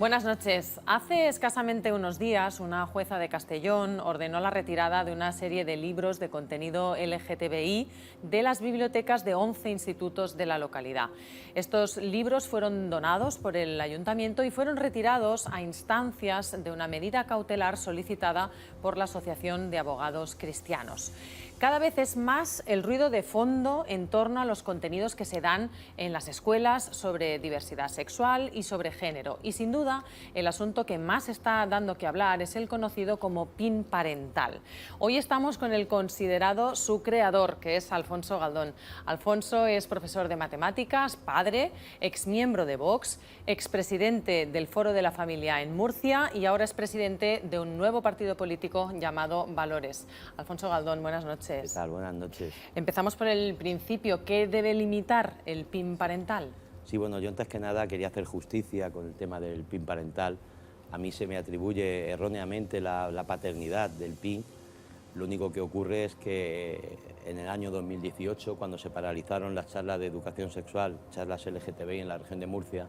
Buenas noches. Hace escasamente unos días, una jueza de Castellón ordenó la retirada de una serie de libros de contenido LGTBI de las bibliotecas de 11 institutos de la localidad. Estos libros fueron donados por el ayuntamiento y fueron retirados a instancias de una medida cautelar solicitada por la Asociación de Abogados Cristianos. Cada vez es más el ruido de fondo en torno a los contenidos que se dan en las escuelas sobre diversidad sexual y sobre género. Y sin duda, el asunto que más está dando que hablar es el conocido como PIN parental. Hoy estamos con el considerado su creador, que es Alfonso Galdón. Alfonso es profesor de matemáticas, padre, exmiembro de Vox, expresidente del Foro de la Familia en Murcia y ahora es presidente de un nuevo partido político llamado Valores. Alfonso Galdón, buenas noches. ¿Qué tal? Buenas noches. Empezamos por el principio. ¿Qué debe limitar el PIN parental? Sí, bueno, yo antes que nada quería hacer justicia con el tema del PIN parental. A mí se me atribuye erróneamente la paternidad del PIN. Lo único que ocurre es que en el año 2018, cuando se paralizaron las charlas de educación sexual, charlas LGTBI en la región de Murcia,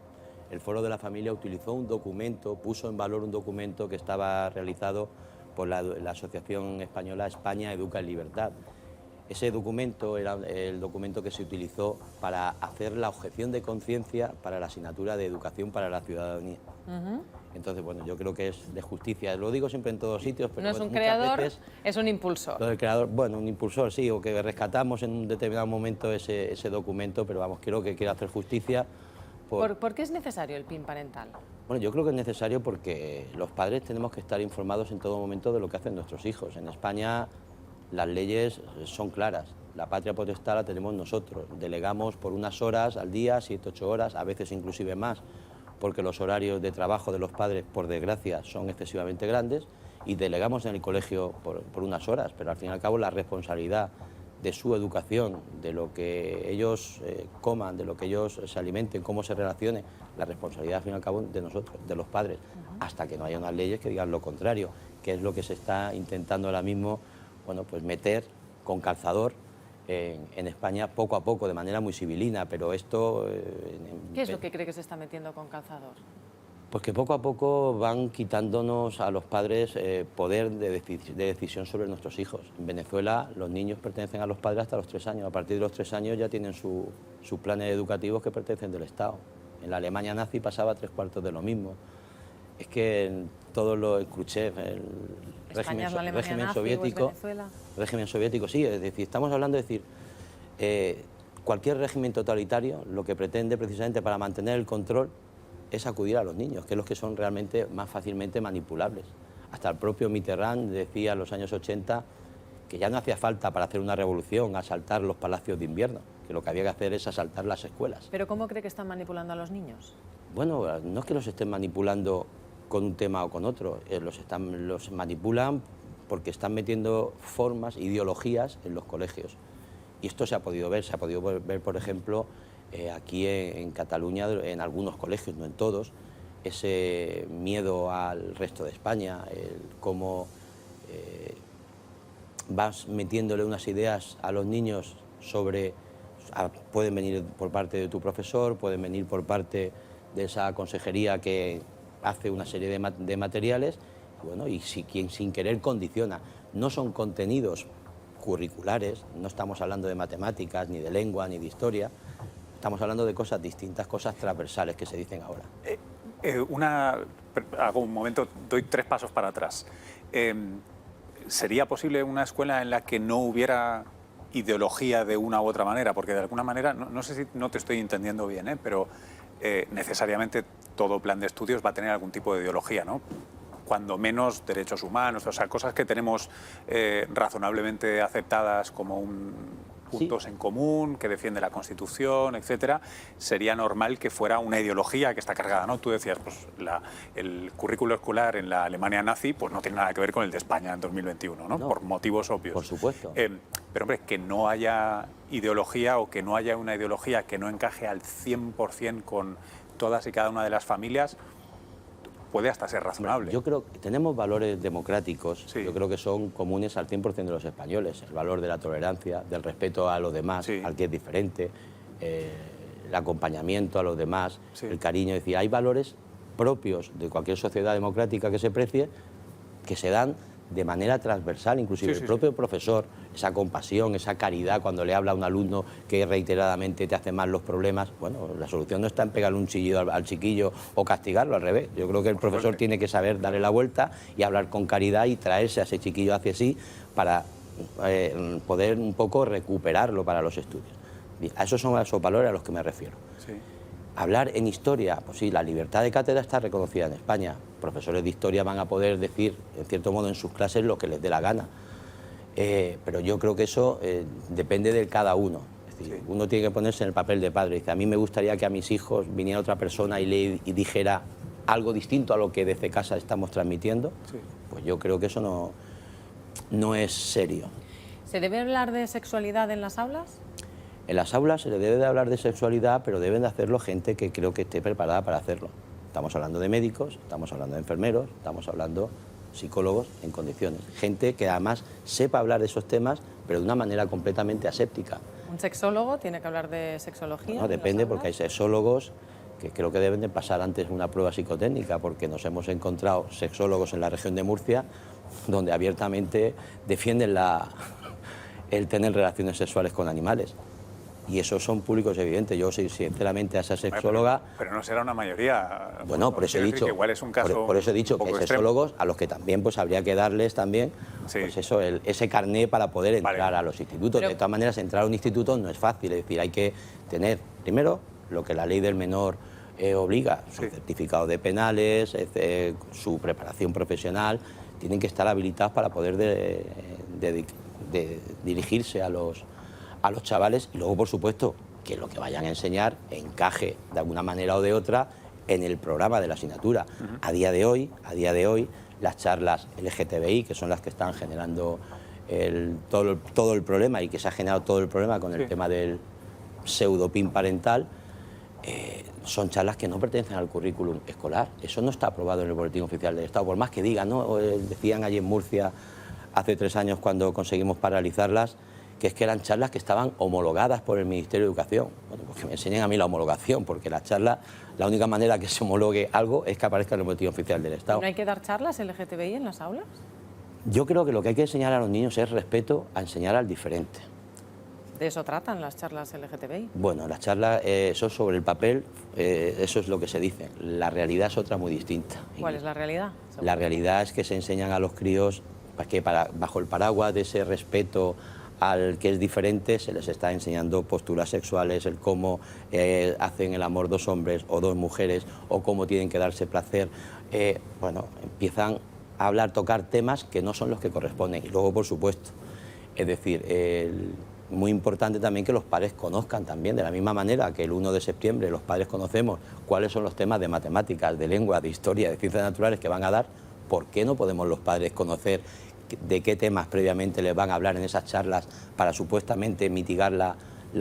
el Foro de la Familia utilizó un documento, puso en valor un documento que estaba realizado por la Asociación Española España Educa en Libertad. Ese documento era el documento que se utilizó para hacer la objeción de conciencia para la asignatura de educación para la ciudadanía. Entonces, bueno, yo creo que es de justicia. Lo digo siempre en todos sitios, pero no es un muchas creador, veces, es un impulsor. lo del creador, bueno, un impulsor, sí, o que rescatamos en un determinado momento ese documento, pero vamos, creo que quiere hacer justicia. ¿Por qué es necesario el PIN parental? Bueno, yo creo que es necesario porque los padres tenemos que estar informados en todo momento de lo que hacen nuestros hijos. En España las leyes son claras. La patria potestad la tenemos nosotros. Delegamos por unas horas al día, 7, 8 horas, a veces inclusive más, porque los horarios de trabajo de los padres, por desgracia, son excesivamente grandes, y delegamos en el colegio por unas horas, pero al fin y al cabo la responsabilidad de su educación, de lo que ellos coman, de lo que ellos se alimenten, cómo se relacionen, la responsabilidad al fin y al cabo de nosotros, de los padres, hasta que no haya unas leyes que digan lo contrario, que es lo que se está intentando ahora mismo, bueno, pues meter con calzador en España poco a poco, de manera muy civilina, pero esto... ¿Qué es lo que cree que se está metiendo con calzador? Pues que poco a poco van quitándonos a los padres poder de decisión sobre nuestros hijos. En Venezuela los niños pertenecen a los padres hasta los 3 años. A partir de los 3 años ya tienen sus planes educativos que pertenecen del Estado. En la Alemania nazi pasaba 3/4 de lo mismo. Es que en todo lo Khrushchev, el régimen soviético, régimen soviético, sí, es decir, estamos hablando de decir, cualquier régimen totalitario lo que pretende precisamente para mantener el control es acudir a los niños, que es los que son realmente más fácilmente manipulables. Hasta el propio Mitterrand decía en los años 80 que ya no hacía falta para hacer una revolución asaltar los palacios de invierno, que lo que había que hacer es asaltar las escuelas. ¿Pero cómo cree que están manipulando a los niños? Bueno, no es que los estén manipulando con un tema o con otro, los manipulan porque están metiendo formas, ideologías en los colegios. Y esto se ha podido ver, por ejemplo, aquí en Cataluña, en algunos colegios, no en todos, ese miedo al resto de España, cómo vas metiéndole unas ideas a los niños sobre... pueden venir por parte de tu profesor, pueden venir por parte de esa consejería que hace una serie de materiales, y bueno, y quien sin querer condiciona. No son contenidos curriculares, no estamos hablando de matemáticas, ni de lengua, ni de historia, estamos hablando de cosas distintas, cosas transversales que se dicen ahora. Hago un momento, doy 3 pasos para atrás. ¿Sería posible una escuela en la que no hubiera ideología de una u otra manera? Porque de alguna manera, no sé si no te estoy entendiendo bien, pero necesariamente todo plan de estudios va a tener algún tipo de ideología, ¿no? Cuando menos derechos humanos, o sea, cosas que tenemos razonablemente aceptadas como puntos en común, que defiende la Constitución, etcétera, sería normal que fuera una ideología que está cargada, ¿no? Tú decías, pues el currículo escolar en la Alemania nazi pues no tiene nada que ver con el de España en 2021, ¿no? Por motivos obvios. Por supuesto. Pero, hombre, que no haya ideología o que no haya una ideología que no encaje al 100% con todas y cada una de las familias, puede hasta ser razonable. Yo creo que tenemos valores democráticos, sí. Yo creo que son comunes al 100% de los españoles. El valor de la tolerancia, del respeto a los demás, sí. Al que es diferente, el acompañamiento a los demás, sí. El cariño. Es decir, hay valores propios de cualquier sociedad democrática que se precie, que se dan de manera transversal, inclusive el propio profesor, esa compasión, esa caridad cuando le habla a un alumno que reiteradamente te hace mal los problemas. Bueno, la solución no está en pegarle un chillido al chiquillo o castigarlo, al revés. Yo creo que el profesor tiene que saber darle la vuelta y hablar con caridad y traerse a ese chiquillo hacia sí para poder un poco recuperarlo para los estudios. Bien, a esos son esos valores a los que me refiero. Sí. Hablar en historia, pues sí, la libertad de cátedra está reconocida en España. Profesores de historia van a poder decir, en cierto modo, en sus clases lo que les dé la gana. Pero yo creo que eso depende de cada uno. Es decir, uno tiene que ponerse en el papel de padre. Dice, a mí me gustaría que a mis hijos viniera otra persona y dijera algo distinto a lo que desde casa estamos transmitiendo. Sí. Pues yo creo que eso no es serio. ¿Se debe hablar de sexualidad en las aulas? En las aulas se le debe de hablar de sexualidad, pero deben de hacerlo gente que creo que esté preparada para hacerlo. Estamos hablando de médicos, estamos hablando de enfermeros, estamos hablando de psicólogos en condiciones. Gente que además sepa hablar de esos temas, pero de una manera completamente aséptica. ¿Un sexólogo tiene que hablar de sexología? No, depende, porque hay sexólogos que creo que deben de pasar antes una prueba psicotécnica, porque nos hemos encontrado sexólogos en la región de Murcia donde abiertamente defienden el tener relaciones sexuales con animales. Y esos son públicos evidentes. Yo, sinceramente, a esa sexóloga... Pero no será una mayoría. Bueno, por eso he dicho... Igual es un caso por eso he dicho que hay sexólogos a los que también pues habría que darles también pues eso, ese carné para poder entrar a los institutos. De todas maneras, entrar a un instituto no es fácil. Es decir, hay que tener, primero, lo que la ley del menor obliga, su certificado de penales, su preparación profesional. Tienen que estar habilitados para poder dirigirse a los chavales y luego, por supuesto, que lo que vayan a enseñar encaje de alguna manera o de otra en el programa de la asignatura. A día de hoy, las charlas LGTBI, que son las que están generando todo el problema y que se ha generado todo el problema con el tema del pseudo-PIN parental, son charlas que no pertenecen al currículum escolar. Eso no está aprobado en el Boletín Oficial del Estado, por más que digan, ¿no? Decían allí en Murcia hace 3 años cuando conseguimos paralizarlas, que es que eran charlas que estaban homologadas por el Ministerio de Educación. Bueno, pues que me enseñen a mí la homologación, porque la charla, la única manera que se homologue algo es que aparezca en el Boletín Oficial del Estado. ¿No hay que dar charlas LGTBI en las aulas? Yo creo que lo que hay que enseñar a los niños es respeto a enseñar al diferente. ¿De eso tratan las charlas LGTBI? Bueno, las charlas, eso sobre el papel, eso es lo que se dice. La realidad es otra muy distinta. ¿Cuál es la realidad? La realidad es que se enseñan a los críos que bajo el paraguas de ese respeto al que es diferente se les está enseñando posturas sexuales, el cómo hacen el amor 2 hombres o 2 mujeres o cómo tienen que darse placer. Bueno, empiezan a hablar, tocar temas que no son los que corresponden. Y luego, por supuesto, es decir, muy importante también que los padres conozcan también, de la misma manera que el 1 de septiembre los padres conocemos cuáles son los temas de matemáticas, de lengua, de historia, de ciencias naturales que van a dar. ¿Por qué no podemos los padres conocer de qué temas previamente les van a hablar en esas charlas para supuestamente mitigar la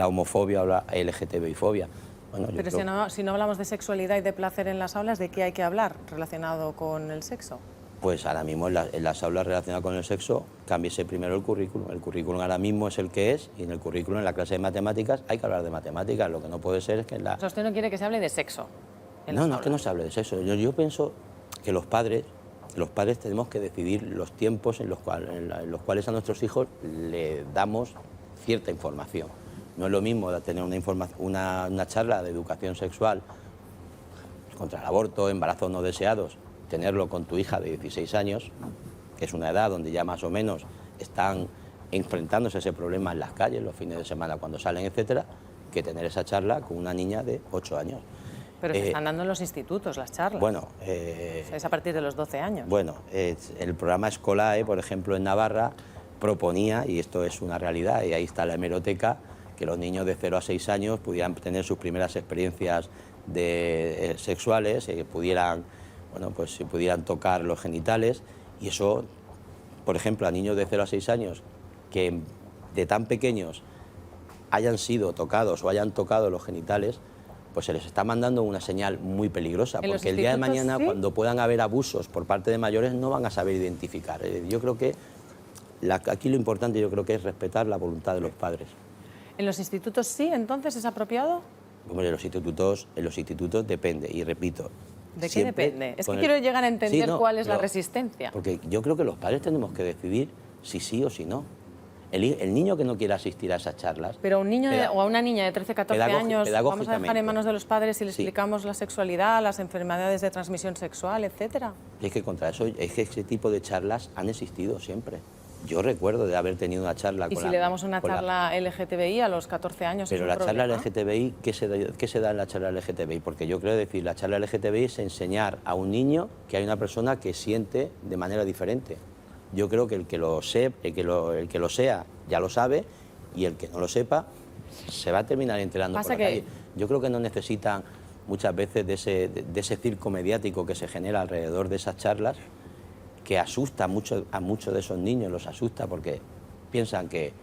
homofobia o la LGTBI-fobia? Bueno, pero si no hablamos de sexualidad y de placer en las aulas, ¿de qué hay que hablar relacionado con el sexo? Pues ahora mismo en las aulas relacionadas con el sexo, cámbiese primero el currículum. El currículum ahora mismo es el que es y en el currículum, en la clase de matemáticas, hay que hablar de matemáticas. Lo que no puede ser es que en la... O sea, usted no quiere que se hable de sexo en No, las no, aulas. que no se hable de sexo. Yo pienso que los padres tenemos que decidir los tiempos en los cuales a nuestros hijos le damos cierta información. No es lo mismo tener una charla de educación sexual contra el aborto, embarazos no deseados, tenerlo con tu hija de 16 años, que es una edad donde ya más o menos están enfrentándose a ese problema en las calles, los fines de semana cuando salen, etcétera, que tener esa charla con una niña de 8 años. Pero se están dando en los institutos las charlas. Bueno, es a partir de los 12 años. Bueno, el programa Escolae, por ejemplo, en Navarra, proponía, y esto es una realidad, y ahí está la hemeroteca, que los niños de 0 a 6 años pudieran tener sus primeras experiencias sexuales, pudieran tocar los genitales, y eso, por ejemplo, a niños de 0 a 6 años que de tan pequeños hayan sido tocados o hayan tocado los genitales, pues se les está mandando una señal muy peligrosa, porque el día de mañana, cuando puedan haber abusos por parte de mayores, no van a saber identificar. Yo creo que aquí lo importante yo creo que es respetar la voluntad de los padres. ¿En los institutos sí, entonces es apropiado? Hombre, en los institutos depende, y repito, ¿De qué siempre depende? Es que con el- quiero llegar a entender Sí, no, cuál es la pero- resistencia. Porque yo creo que los padres tenemos que decidir si sí o si no. El niño que no quiera asistir a esas charlas... Pero a un niño peda- o a una niña de 13, 14 años, ¿vamos a dejar en manos de los padres si le Sí. explicamos la sexualidad, las enfermedades de transmisión sexual, etcétera? Es que contra eso, es que ese tipo de charlas han existido siempre. Yo recuerdo de haber tenido una charla Y con si la... le damos una con la- charla LGTBI a los 14 años, Pero ¿es la un charla problema? LGTBI, ¿qué se da en la charla LGTBI? Porque yo creo decir, la charla LGTBI es enseñar a un niño que hay una persona que siente de manera diferente. Yo creo que el que lo sea ya lo sabe, y el que no lo sepa se va a terminar enterando por la calle. Yo creo que no necesitan muchas veces de ese circo mediático que se genera alrededor de esas charlas, que asusta mucho a muchos de esos niños, los asusta porque piensan que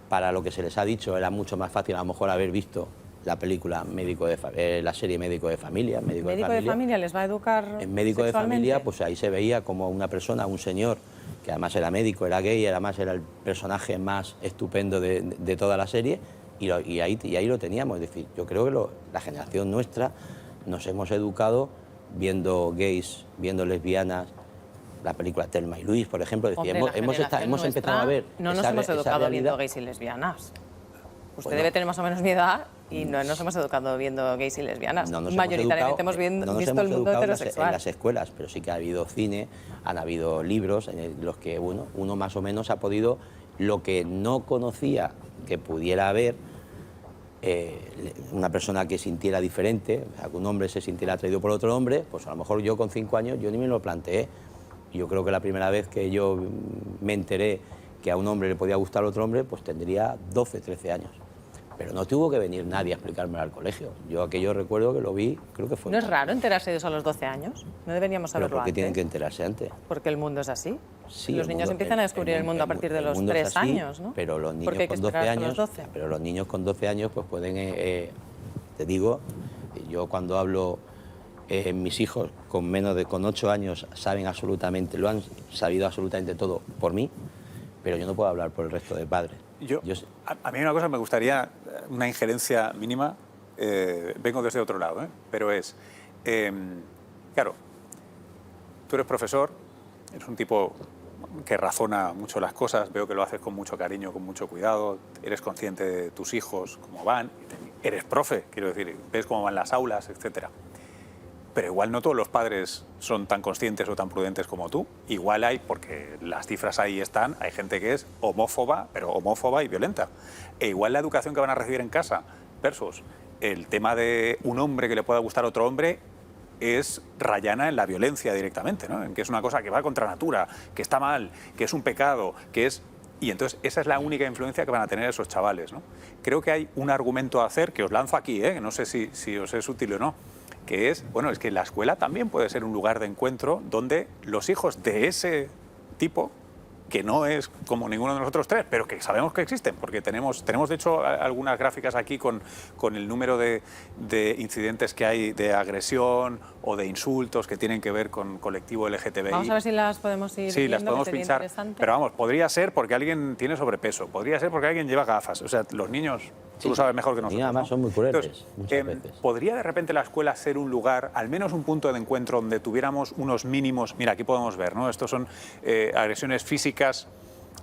para lo que se les ha dicho era mucho más fácil a lo mejor haber visto la película la serie Médico de Familia. ¿Médico de familia les va a educar En Médico de sexualmente? Familia, pues ahí se veía como una persona, un señor, que además era médico, era gay, además era el personaje más estupendo de toda la serie, y ahí lo teníamos. Es decir, yo creo que la generación nuestra nos hemos educado viendo gays, viendo lesbianas, la película Thelma y Luis, por ejemplo. Es decir, Hombre, hemos empezado a ver no nos esa hemos educado realidad. viendo gays y lesbianas. Usted Bueno. debe tener más o menos mi edad y no nos hemos educado viendo gays y lesbianas. No nos Mayoritariamente hemos hemos educado, visto el mundo en heterosexual. las escuelas, pero sí que ha habido cine, han habido libros en los que uno más o menos ha podido, lo que no conocía que pudiera haber, una persona que sintiera diferente, o sea, que un hombre se sintiera atraído por otro hombre, pues a lo mejor yo con 5 años yo ni me lo planteé. Yo creo que la primera vez que yo me enteré que a un hombre le podía gustar a otro hombre, pues tendría 12, 13 años. Pero no tuvo que venir nadie a explicármelo al colegio. Yo aquello recuerdo que lo vi, creo que fue... ¿No es raro enterarse de eso a los 12 años? ¿No deberíamos ¿Pero saberlo por qué antes? tienen que enterarse antes? Porque el mundo es así. Sí, Los niños empiezan a descubrir el mundo a partir de los mundo es 3 así, años, ¿no? Pero los niños Porque hay que con 12 esperar hasta años, los 12. pero los niños con 12 años pues pueden, te digo, yo cuando hablo, mis hijos con 8 años saben absolutamente, lo han sabido absolutamente todo por mí, pero yo no puedo hablar por el resto de padres. A mí una cosa me gustaría, una injerencia mínima, vengo desde otro lado, pero es, claro, tú eres profesor, eres un tipo que razona mucho las cosas, veo que lo haces con mucho cariño, con mucho cuidado, eres consciente de tus hijos, cómo van, eres profe, quiero decir, ves cómo van las aulas, etcétera. Pero igual no todos los padres son tan conscientes o tan prudentes como tú. Igual hay, porque las cifras ahí están, hay gente que es homófoba, pero homófoba y violenta. E igual la educación que van a recibir en casa versus el tema de un hombre que le pueda gustar a otro hombre es rayana en la violencia directamente, ¿no? En que es una cosa que va contra natura, que está mal, que es un pecado, que es... Y entonces esa es la única influencia que van a tener esos chavales, ¿no? Creo que hay un argumento a hacer, que os lanzo aquí, no sé si os es útil o no, que es, bueno, es que la escuela también puede ser un lugar de encuentro donde los hijos de ese tipo, que no es como ninguno de nosotros tres, pero que sabemos que existen, porque tenemos de hecho algunas gráficas aquí con el número de incidentes que hay de agresión o de insultos que tienen que ver con colectivo LGTBI. Vamos a ver si las podemos ir Sí, viendo, las podemos que sería pinchar, interesante. pero vamos, podría ser porque alguien tiene sobrepeso, podría ser porque alguien lleva gafas, o sea, los niños, tú lo sabes mejor que nosotros. Y además ¿no? son muy crueles, Entonces, muchas veces. ¿podría de repente la escuela ser un lugar, al menos un punto de encuentro donde tuviéramos unos mínimos? Mira, aquí podemos ver, ¿no? Estos son agresiones físicas.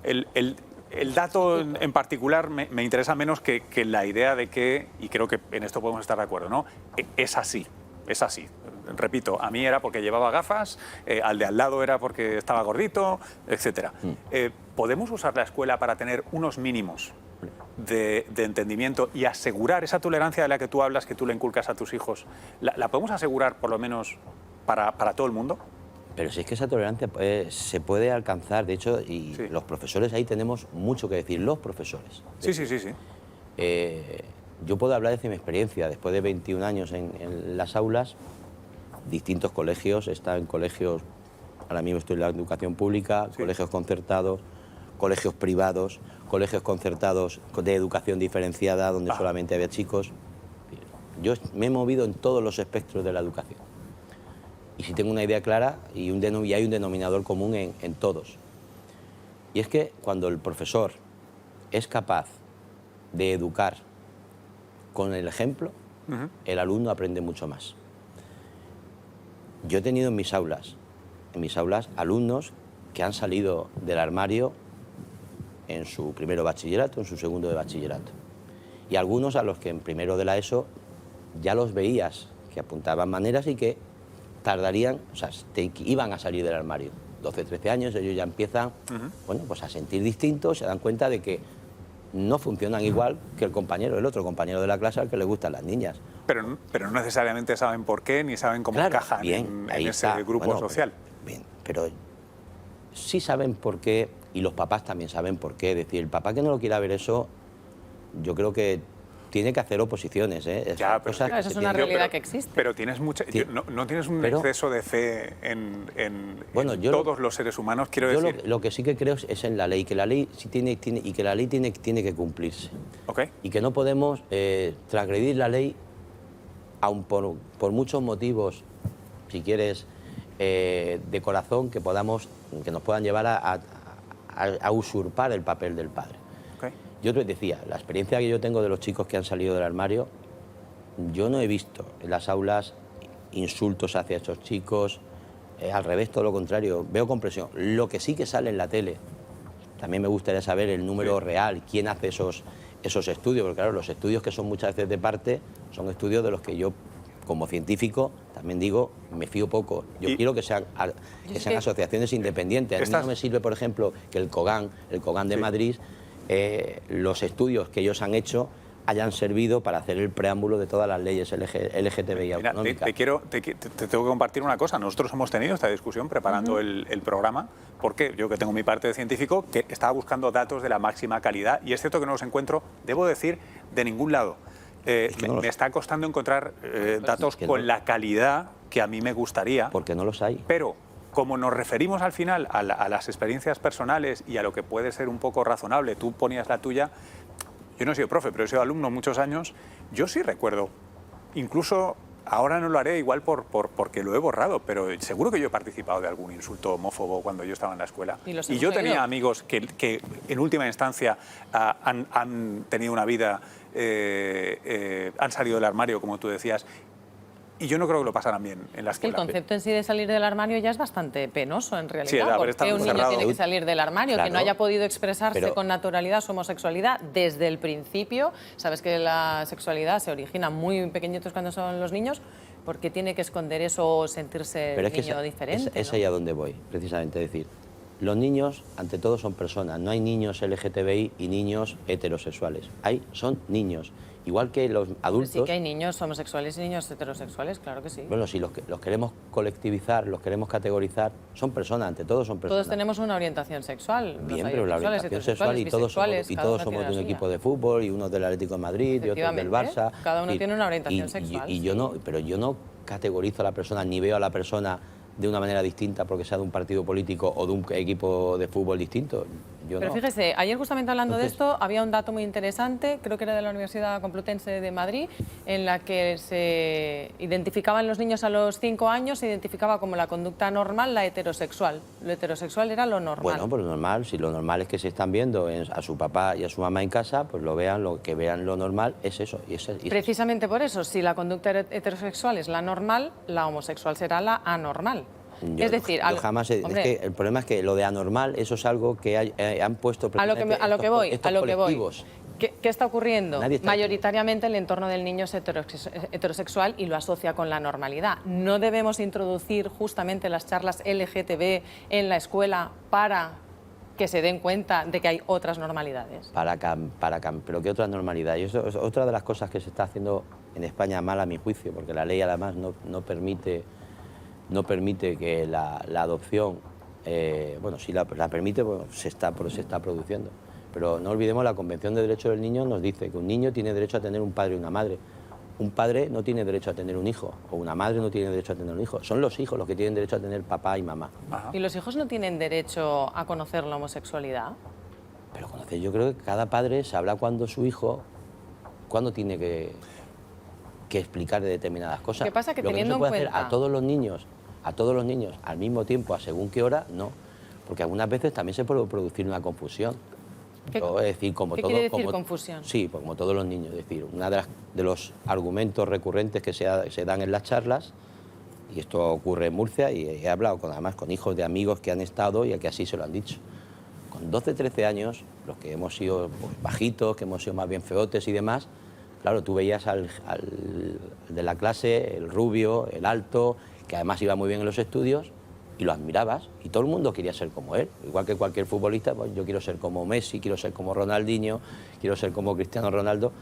El dato en particular me interesa menos que la idea de que, y creo que en esto podemos estar de acuerdo, ¿no? Es así, es así. Repito, a mí era porque llevaba gafas, al de al lado era porque estaba gordito, etc. ¿Podemos usar la escuela para tener unos mínimos de entendimiento y asegurar esa tolerancia de la que tú hablas, que tú le inculcas a tus hijos? ¿La podemos asegurar por lo menos para todo el mundo? Pero si es que esa tolerancia se puede alcanzar, de hecho, y sí. Los profesores ahí tenemos mucho que decir, los profesores. Sí. Yo puedo hablar desde mi experiencia, después de 21 años en las aulas, distintos colegios, he estado en colegios, ahora mismo estoy en la educación pública, sí. Colegios concertados, colegios privados, colegios concertados de educación diferenciada, donde solamente había chicos. Yo me he movido en todos los espectros de la educación. Y si tengo una idea clara y hay un denominador común en todos. Y es que cuando el profesor es capaz de educar con el ejemplo, el alumno aprende mucho más. Yo he tenido en mis aulas, alumnos que han salido del armario en su primero bachillerato, en su segundo de bachillerato. Y algunos a los que en primero de la ESO ya los veías, que apuntaban maneras y que tardarían, o sea, iban a salir del armario. 12, 13 años, ellos ya empiezan, bueno, pues a sentir distintos, se dan cuenta de que no funcionan igual que el otro compañero de la clase al que le gustan las niñas. Pero no necesariamente saben por qué, ni saben cómo encajan en ese grupo social. Bien, pero sí saben por qué, y los papás también saben por qué. Es decir, el papá que no lo quiera ver eso, yo creo que tiene que hacer oposiciones, ¿eh? Ya, pero eso es una realidad que existe. Pero tienes no tienes un exceso de fe en todos los seres humanos, quiero decir. Lo que sí que creo es en la ley, que la ley sí tiene que cumplirse. Okay. Y que no podemos transgredir la ley, aun por muchos motivos, si quieres, de corazón, que nos puedan llevar a usurpar el papel del padre. Okay. Yo te decía, la experiencia que yo tengo de los chicos que han salido del armario, yo no he visto en las aulas insultos hacia estos chicos, al revés, todo lo contrario, veo comprensión. Lo que sí que sale en la tele, también me gustaría saber el número real, quién hace esos estudios, porque claro, los estudios que son muchas veces de parte, son estudios de los que yo, como científico, también digo, me fío poco. Yo quiero que sean asociaciones independientes. A mí no me sirve, por ejemplo, que el COGAN de Madrid, los estudios que ellos han hecho hayan servido para hacer el preámbulo de todas las leyes LGTBI autonómicas. Te tengo que compartir una cosa. Nosotros hemos tenido esta discusión preparando el programa, porque yo, que tengo mi parte de científico, que estaba buscando datos de la máxima calidad, y es cierto que no los encuentro, debo decir, de ningún lado. Me está costando encontrar datos con la calidad que a mí me gustaría. Porque no los hay. Pero como nos referimos al final a las experiencias personales y a lo que puede ser un poco razonable, tú ponías la tuya, yo no he sido profe, pero he sido alumno muchos años, yo sí recuerdo, incluso ahora no lo haré igual porque lo he borrado, pero seguro que yo he participado de algún insulto homófobo cuando yo estaba en la escuela. Y yo tenía amigos que en última instancia han tenido una vida, han salido del armario, como tú decías, y yo no creo que lo pasaran bien en la escuela. El concepto en sí de salir del armario ya es bastante penoso, en realidad. Sí, porque un niño tiene que salir del armario, claro, que no haya podido expresarse con naturalidad su homosexualidad desde el principio. Sabes que la sexualidad se origina muy pequeñitos cuando son los niños. ¿Por qué tiene que esconder eso o sentirse niño diferente? Es ahí a donde voy, precisamente. Es decir, los niños, ante todo, son personas. No hay niños LGTBI y niños heterosexuales. Son niños. Igual que los adultos... Sí que hay niños homosexuales y niños heterosexuales, claro que sí. Bueno, si los queremos colectivizar, los queremos categorizar, son personas, ante todo son personas. Todos tenemos una orientación sexual. Bien, pero la orientación sexual y todos somos de un equipo de fútbol, y uno del Atlético de Madrid y otro del Barça. Cada uno tiene una orientación sexual. Pero yo no categorizo a la persona, ni veo a la persona de una manera distinta porque sea de un partido político o de un equipo de fútbol distinto. Pero fíjese, ayer justamente hablando de esto, había un dato muy interesante, creo que era de la Universidad Complutense de Madrid, en la que se identificaban los niños a los 5 años, se identificaba como la conducta normal la heterosexual. Lo heterosexual era lo normal. Bueno, pues normal, si lo normal es que se están viendo a su papá y a su mamá en casa, pues lo que vean lo normal es eso. Precisamente por eso, si la conducta heterosexual es la normal, la homosexual será la anormal. Es decir, jamás es que el problema es que lo de anormal, eso es algo que han puesto a lo que voy. ¿Qué está ocurriendo? Está mayoritariamente el entorno del niño es heterosexual y lo asocia con la normalidad. No debemos introducir justamente las charlas LGTB en la escuela para que se den cuenta de que hay otras normalidades. Pero ¿qué otras normalidades? Y eso es otra de las cosas que se está haciendo en España mal, a mi juicio, porque la ley además no permite que la adopción, bueno, si la permite, pues se está produciendo. Pero no olvidemos, la Convención de Derechos del Niño nos dice que un niño tiene derecho a tener un padre y una madre. Un padre no tiene derecho a tener un hijo, o una madre no tiene derecho a tener un hijo. Son los hijos los que tienen derecho a tener papá y mamá. Ajá. ¿Y los hijos no tienen derecho a conocer la homosexualidad? Pero yo creo que cada padre sabrá cuándo su hijo, cuándo tiene que explicar de determinadas cosas. ¿Qué pasa? Que lo teniendo que no se puede en cuenta... hacer a todos los niños al mismo tiempo, a según qué hora, no. Porque algunas veces también se puede producir una confusión. ¿Qué quiere decir confusión? Sí, pues como todos los niños. Es decir, uno de los argumentos recurrentes que se dan en las charlas y esto ocurre en Murcia, y he hablado además con hijos de amigos que han estado y a que así se lo han dicho. Con 12, 13 años, los que hemos sido pues, bajitos, que hemos sido más bien feotes y demás, claro, tú veías al de la clase, el rubio, el alto, que además iba muy bien en los estudios, y lo admirabas, y todo el mundo quería ser como él. Igual que cualquier futbolista, pues yo quiero ser como Messi, quiero ser como Ronaldinho, quiero ser como Cristiano Ronaldo,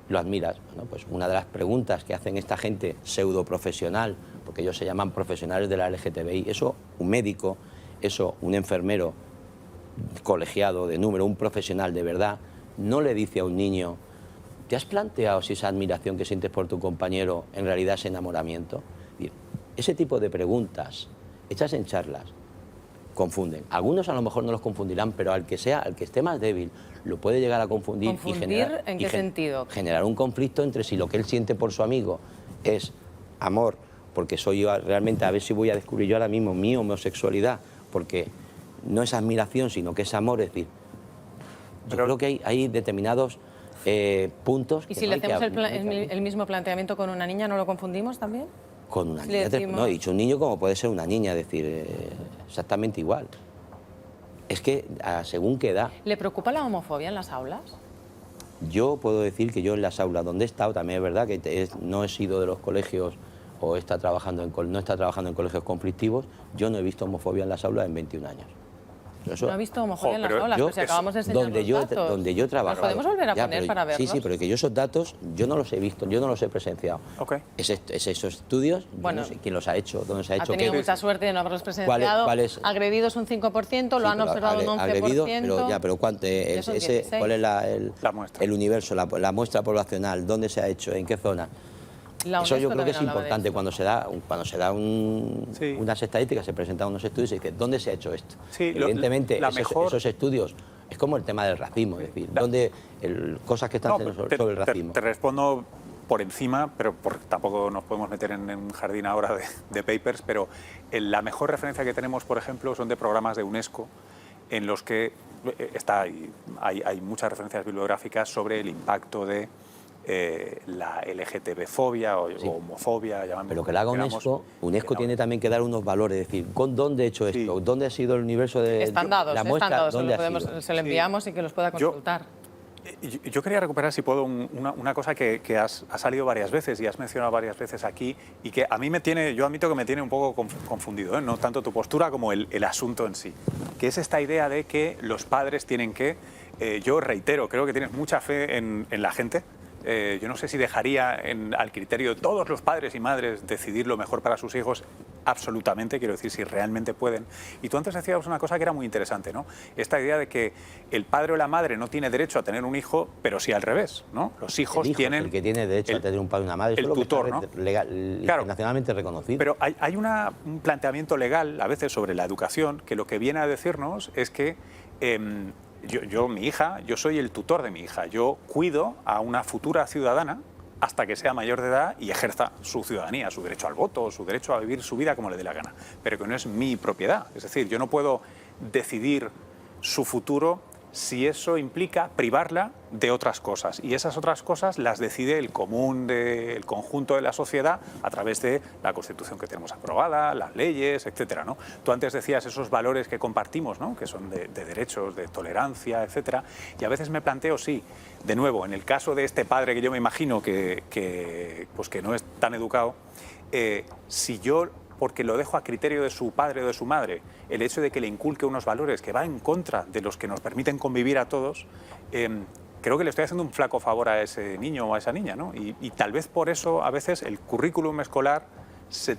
lo admiras. Bueno, pues una de las preguntas que hacen esta gente pseudo profesional, porque ellos se llaman profesionales de la LGTBI, eso un médico, eso un enfermero colegiado de número, un profesional de verdad, no le dice a un niño: ¿te has planteado si esa admiración que sientes por tu compañero en realidad es enamoramiento? Ese tipo de preguntas hechas en charlas confunden. Algunos a lo mejor no los confundirán, pero al que esté más débil lo puede llegar a confundir. ¿Confundir y generar, en qué sentido? Generar un conflicto entre si lo que él siente por su amigo es amor, porque soy yo realmente, a ver si voy a descubrir yo ahora mismo mi homosexualidad, porque no es admiración, sino que es amor. Es decir, yo creo que hay determinados puntos... ¿Y si le hacemos el mismo planteamiento con una niña, no lo confundimos también? Con una Si niña, decimos... no, he dicho un niño como puede ser una niña, es decir, exactamente igual. Es que según qué edad... ¿Le preocupa la homofobia en las aulas? Yo puedo decir que yo en las aulas donde he estado, también es verdad que no he sido de los colegios o no está trabajando en colegios conflictivos, yo no he visto homofobia en las aulas en 21 años. Eso, no ha visto homofobia en las aulas, pues si acabamos de enseñar los datos. Donde yo he trabajado. ¿Los podemos volver a poner para verlos? Sí, pero que yo esos datos, yo no los he visto, yo no los he presenciado. Okay. Esos estudios, bueno, yo no sé quién los ha hecho, dónde se ha hecho. Ha tenido mucha suerte de no haberlos presenciado. Agredidos un 5%, lo han observado un 11%. Agredidos, pero ¿cuánto? ¿Cuál es el universo, la muestra poblacional? ¿Dónde se ha hecho? ¿En qué zona? Eso yo creo que es importante cuando se da unas estadísticas, se presentan unos estudios y se dice ¿dónde se ha hecho esto? Sí, evidentemente esos estudios es como el tema del racismo, es decir, cosas que están sobre el racismo. Te respondo por encima, pero tampoco nos podemos meter en un jardín ahora de papers, pero la mejor referencia que tenemos, por ejemplo, son de programas de UNESCO en los que hay muchas referencias bibliográficas sobre el impacto de la LGTB-fobia o homofobia. Pero que la haga UNESCO tiene también que dar unos valores, es decir, ¿dónde he hecho esto? ¿Dónde ha sido el universo de están dados, la muestra? Se lo enviamos y que los pueda consultar. Yo quería recuperar, si puedo, una cosa que ha salido varias veces y has mencionado varias veces aquí y que a mí yo admito que me tiene un poco confundido, no tanto tu postura como el asunto en sí, que es esta idea de que los padres tienen que, yo reitero, creo que tienes mucha fe en la gente. Yo no sé si dejaría al criterio de todos los padres y madres decidir lo mejor para sus hijos, absolutamente, quiero decir, si realmente pueden. Y tú antes decías una cosa que era muy interesante, ¿no? Esta idea de que el padre o la madre no tiene derecho a tener un hijo, pero sí al revés, ¿no? Los hijos tienen... El que tiene derecho a tener un padre y una madre, el tutor, ¿no? Internacionalmente reconocido. Pero hay un planteamiento legal, a veces, sobre la educación, que lo que viene a decirnos es que... yo soy el tutor de mi hija. Yo cuido a una futura ciudadana hasta que sea mayor de edad y ejerza su ciudadanía, su derecho al voto, su derecho a vivir su vida como le dé la gana. Pero que no es mi propiedad. Es decir, yo no puedo decidir su futuro si eso implica privarla de otras cosas. Y esas otras cosas las decide el conjunto de la sociedad a través de la Constitución que tenemos aprobada, las leyes, etcétera, ¿no? Tú antes decías esos valores que compartimos, ¿no? Que son de derechos, de tolerancia, etcétera. Y a veces me planteo, sí, de nuevo, en el caso de este padre que yo me imagino que no es tan educado, si yo, porque lo dejo a criterio de su padre o de su madre, el hecho de que le inculque unos valores que va en contra de los que nos permiten convivir a todos, creo que le estoy haciendo un flaco favor a ese niño o a esa niña, ¿no? Y tal vez por eso a veces el currículum escolar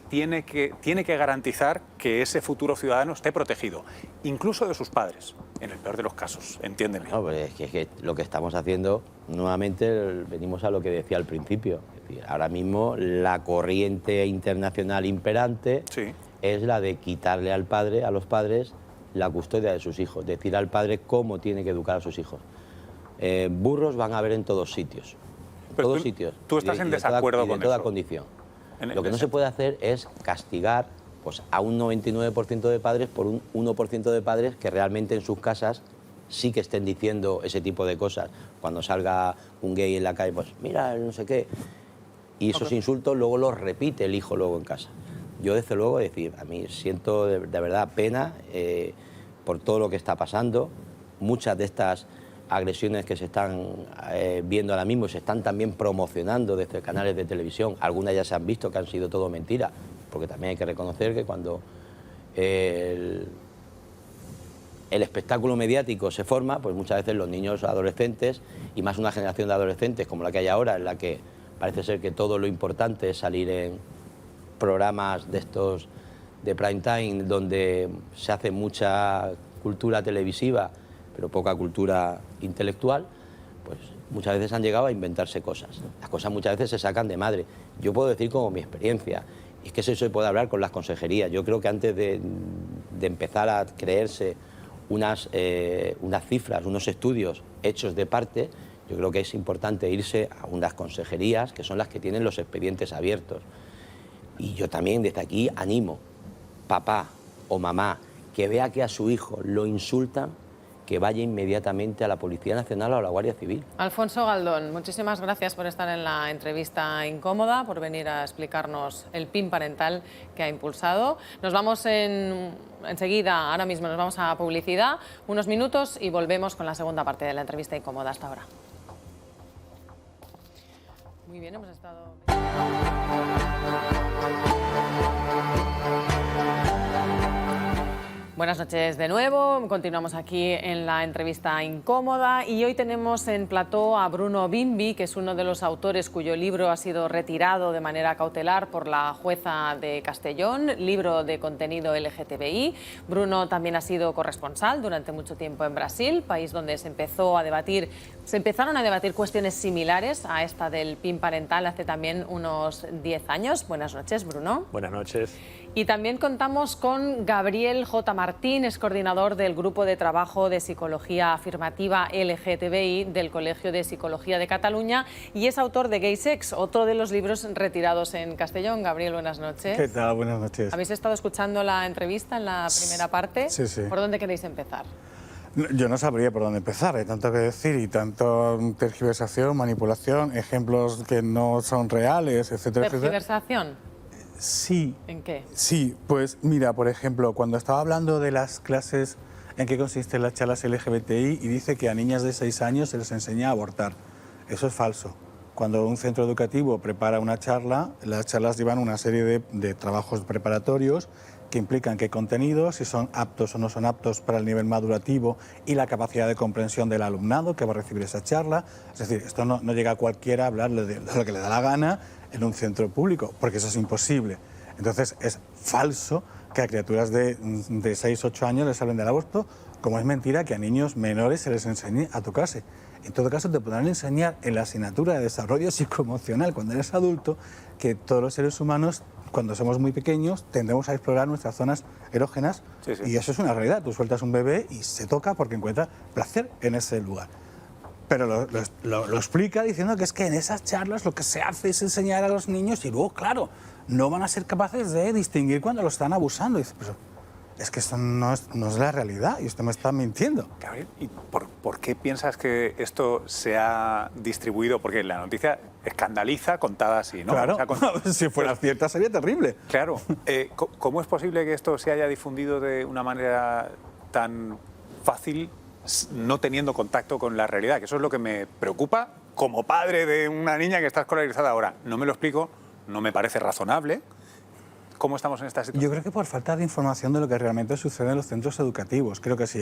tiene que garantizar que ese futuro ciudadano esté protegido, incluso de sus padres, en el peor de los casos, entiéndeme. No, pero es que lo que estamos haciendo, nuevamente venimos a lo que decía al principio. Es decir, ahora mismo la corriente internacional imperante es la de quitarle a los padres la custodia de sus hijos, decir al padre cómo tiene que educar a sus hijos. Burros van a haber en todos sitios. Pero tú estás en desacuerdo con eso. De toda condición. Lo que no se puede hacer es castigar a un 99% de padres por un 1% de padres que realmente en sus casas sí que estén diciendo ese tipo de cosas. Cuando salga un gay en la calle, pues mira, no sé qué. Y esos insultos luego los repite el hijo luego en casa. yo desde luego decir, a mí siento de verdad pena por todo lo que está pasando. Muchas de estas agresiones que se están viendo ahora mismo se están también promocionando desde canales de televisión. Algunas ya se han visto que han sido todo mentira, porque también hay que reconocer que cuando el espectáculo mediático se forma, pues muchas veces los niños adolescentes, y más una generación de adolescentes como la que hay ahora, en la que parece ser que todo lo importante es salir en programas de estos de prime time, donde se hace mucha cultura televisiva, pero poca cultura intelectual, pues muchas veces han llegado a inventarse cosas. Las cosas muchas veces se sacan de madre. Yo puedo decir como mi experiencia, y es que eso se puede hablar con las consejerías. Yo creo que antes de empezar a creerse unas cifras, unos estudios hechos de parte, yo creo que es importante irse a unas consejerías que son las que tienen los expedientes abiertos. Y yo también desde aquí animo, papá o mamá, que vea que a su hijo lo insultan, que vaya inmediatamente a la Policía Nacional o a la Guardia Civil. Alfonso Galdón, muchísimas gracias por estar en la entrevista incómoda, por venir a explicarnos el PIN parental que ha impulsado. Nos vamos enseguida, ahora mismo nos vamos a publicidad, unos minutos y volvemos con la segunda parte de la entrevista incómoda. Hasta ahora. Muy bien, hemos estado... Buenas noches de nuevo, continuamos aquí en la entrevista incómoda y hoy tenemos en plató a Bruno Bimbi, que es uno de los autores cuyo libro ha sido retirado de manera cautelar por la jueza de Castellón, libro de contenido LGTBI. Bruno también ha sido corresponsal durante mucho tiempo en Brasil, país donde se empezaron a debatir cuestiones similares a esta del PIN parental hace también unos 10 años. Buenas noches, Bruno. Buenas noches. Y también contamos con Gabriel J. Martín, es coordinador del Grupo de Trabajo de Psicología Afirmativa LGTBI del Colegio de Psicología de Cataluña y es autor de Gay Sex, otro de los libros retirados en Castellón. Gabriel, buenas noches. ¿Qué tal? Buenas noches. ¿Habéis estado escuchando la entrevista en la primera parte? Sí, sí. ¿Por dónde queréis empezar? Yo no sabría por dónde empezar, hay tanto que decir y tanto tergiversación, manipulación, ejemplos que no son reales, etcétera, etcétera. ¿Tergiversación? Sí. ¿En qué? Sí, pues mira, por ejemplo, cuando estaba hablando de las clases en qué consisten las charlas LGBTI y dice que a niñas de 6 años se les enseña a abortar. Eso es falso. Cuando un centro educativo prepara una charla, las charlas llevan una serie de trabajos preparatorios que implican qué contenidos, si son aptos o no son aptos para el nivel madurativo y la capacidad de comprensión del alumnado que va a recibir esa charla. Es decir, esto no llega a cualquiera a hablarle de lo que le da la gana en un centro público, porque eso es imposible. Entonces es falso que a criaturas de 6 o 8 años les hablen del aborto, como es mentira que a niños menores se les enseñe a tocarse. En todo caso, te podrán enseñar en la asignatura de desarrollo psicoemocional cuando eres adulto que todos los seres humanos, cuando somos muy pequeños, tendemos a explorar nuestras zonas erógenas y eso es una realidad. Tú sueltas un bebé y se toca porque encuentra placer en ese lugar. Pero lo explica diciendo que es que en esas charlas lo que se hace es enseñar a los niños y luego, claro, no van a ser capaces de distinguir cuando lo están abusando. Y dice, pero es que esto no es la realidad y usted me está mintiendo. Gabriel, ¿y por qué piensas que esto se ha distribuido? Porque la noticia escandaliza contada así, ¿no? Claro, o sea, si fuera cierta sería terrible. Claro. ¿Cómo es posible que esto se haya difundido de una manera tan fácil, no teniendo contacto con la realidad? Que eso es lo que me preocupa como padre de una niña que está escolarizada ahora. No me lo explico, no me parece razonable. ¿Cómo estamos en esta situación? Yo creo que por falta de información de lo que realmente sucede en los centros educativos. Creo que si